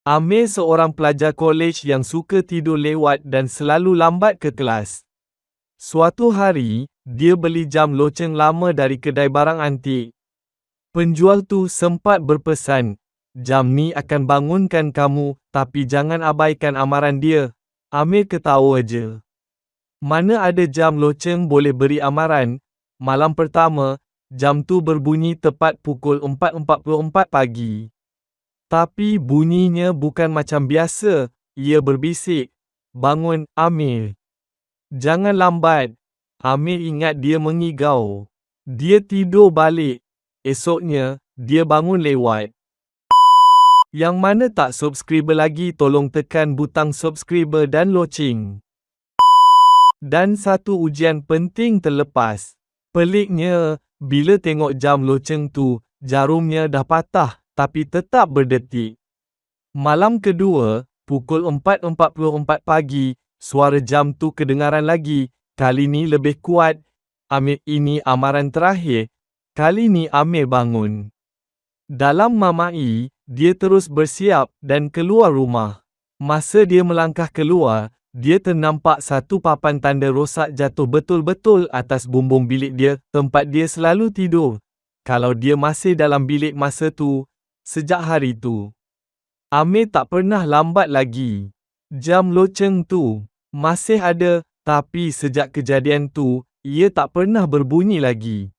Amir seorang pelajar kolej yang suka tidur lewat dan selalu lambat ke kelas. Suatu hari, dia beli jam loceng lama dari kedai barang antik. Penjual tu sempat berpesan, "Jam ni akan bangunkan kamu, tapi jangan abaikan amaran dia." Amir ketawa je. Mana ada jam loceng boleh beri amaran? Malam pertama, jam tu berbunyi tepat pukul 4.44 pagi. Tapi bunyinya bukan macam biasa. Ia berbisik, "Bangun, Amir. Jangan lambat." Amir ingat dia mengigau. Dia tidur balik. Esoknya, dia bangun lewat. Yang mana tak subscriber lagi tolong tekan butang subscriber dan loceng. Dan satu ujian penting terlepas. Peliknya, bila tengok jam loceng tu, jarumnya dah patah, tapi tetap berdetik. Malam kedua, pukul 4.44 pagi, suara jam tu kedengaran lagi. Kali ni lebih kuat. "Amir, ini amaran terakhir." Kali ni Amir bangun. Dalam mamai, dia terus bersiap dan keluar rumah. Masa dia melangkah keluar, dia ternampak satu papan tanda rosak jatuh betul-betul atas bumbung bilik dia, tempat dia selalu tidur. Kalau dia masih dalam bilik masa tu, sejak hari tu, Amir tak pernah lambat lagi. Jam loceng tu masih ada, tapi sejak kejadian tu, ia tak pernah berbunyi lagi.